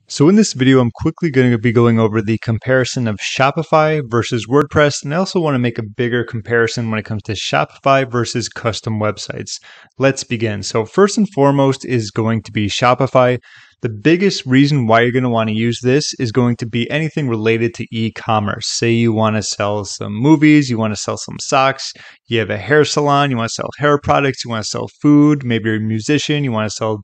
So in this video, I'm quickly going to be going over the comparison of Shopify versus WordPress, and I also want to make a bigger comparison when it comes to Shopify versus custom websites. Let's begin. So first and foremost is going to be Shopify. The biggest reason why you're going to want to use this is going to be anything related to e-commerce. Say you want to sell some movies, you want to sell some socks, you have a hair salon, you want to sell hair products, you want to sell food, maybe you're a musician, you want to sell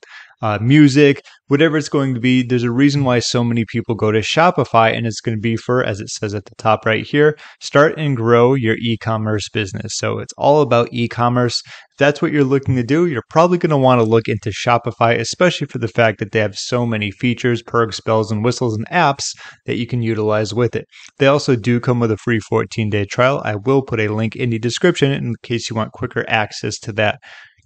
music, whatever it's going to be. There's a reason why so many people go to Shopify, and it's going to be for, as it says at the top right here, start and grow your e-commerce business. So it's all about e-commerce. If that's what you're looking to do, you're probably going to want to look into Shopify, especially for the fact that they have so many features, perks, bells and whistles, and apps that you can utilize with it. They also do come with a free 14-day trial. I will put a link in the description in case you want quicker access to that.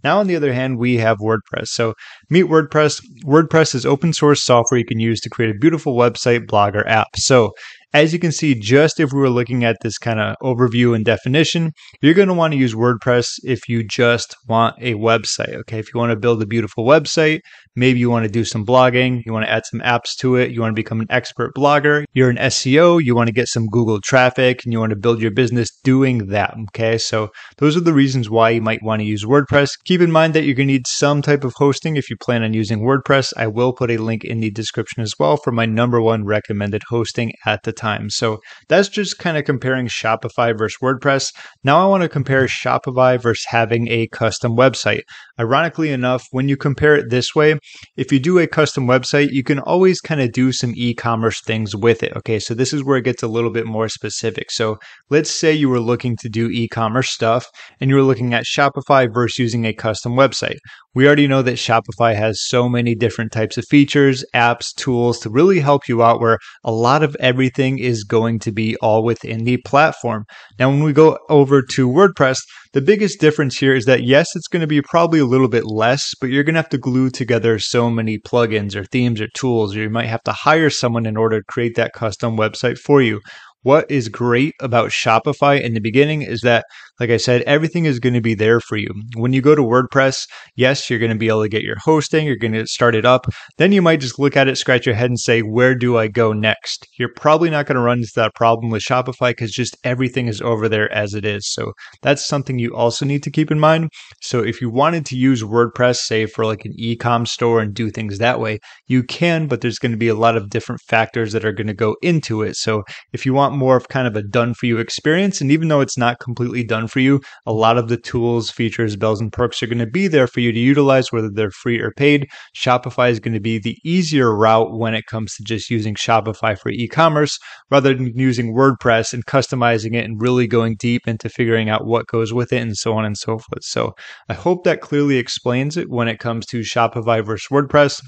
Now, on the other hand, we have WordPress. So meet WordPress. WordPress is open source software you can use to create a beautiful website, blog, or app. So as you can see, just if we were looking at this kind of overview and definition, you're going to want to use WordPress if you just want a website. Okay, if you want to build a beautiful website, maybe you want to do some blogging, you want to add some apps to it, you want to become an expert blogger, you're an SEO, you want to get some Google traffic, and you want to build your business doing that. Okay, so those are the reasons why you might want to use WordPress. Keep in mind that you're going to need some type of hosting if you plan on using WordPress. I will put a link in the description as well for my #1 recommended hosting at the time. So that's just kind of comparing Shopify versus WordPress. Now I want to compare Shopify versus having a custom website. Ironically enough, when you compare it this way, if you do a custom website, you can always kind of do some e-commerce things with it. Okay, so this is where it gets a little bit more specific. So let's say you were looking to do e-commerce stuff and you were looking at Shopify versus using a custom website. We already know that Shopify has so many different types of features, apps, tools to really help you out, where a lot of everything is going to be all within the platform. Now, when we go over to WordPress, the biggest difference here is that yes, it's going to be probably a little bit less, but you're going to have to glue together so many plugins or themes or tools, or you might have to hire someone in order to create that custom website for you. What is great about Shopify in the beginning is that, like I said, everything is going to be there for you. When you go to WordPress, yes, you're going to be able to get your hosting, you're going to start it up. Then you might just look at it, scratch your head and say, where do I go next? You're probably not going to run into that problem with Shopify because just everything is over there as it is. So that's something you also need to keep in mind. So if you wanted to use WordPress, say for like an e-com store and do things that way, you can, but there's going to be a lot of different factors that are going to go into it. So if you want more of kind of a done for you experience, and even though it's not completely done for you, a lot of the tools, features, bells and perks are going to be there for you to utilize, whether they're free or paid. Shopify is going to be the easier route when it comes to just using Shopify for e-commerce rather than using WordPress and customizing it and really going deep into figuring out what goes with it and so on and so forth. So I hope that clearly explains it when it comes to Shopify versus WordPress.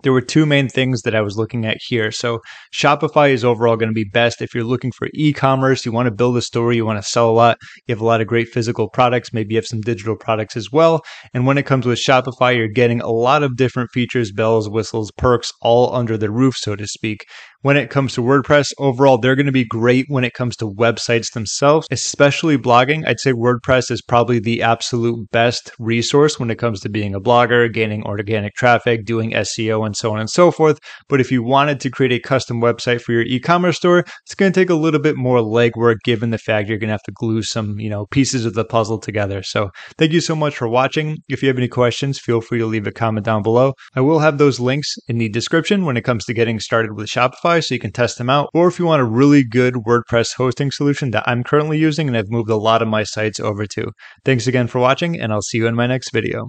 There were two main things that I was looking at here. So Shopify is overall going to be best if you're looking for e-commerce, you want to build a store, you want to sell a lot, you have a lot of great physical products, maybe you have some digital products as well. And when it comes with Shopify, you're getting a lot of different features, bells, whistles, perks, all under the roof, so to speak. When it comes to WordPress, overall, they're going to be great when it comes to websites themselves, especially blogging. I'd say WordPress is probably the absolute best resource when it comes to being a blogger, gaining organic traffic, doing SEO, and so on and so forth. But if you wanted to create a custom website for your e-commerce store, it's going to take a little bit more legwork given the fact you're going to have to glue some, pieces of the puzzle together. So thank you so much for watching. If you have any questions, feel free to leave a comment down below. I will have those links in the description when it comes to getting started with Shopify, so you can test them out. Or if you want a really good WordPress hosting solution that I'm currently using and I've moved a lot of my sites over to. Thanks again for watching, and I'll see you in my next video.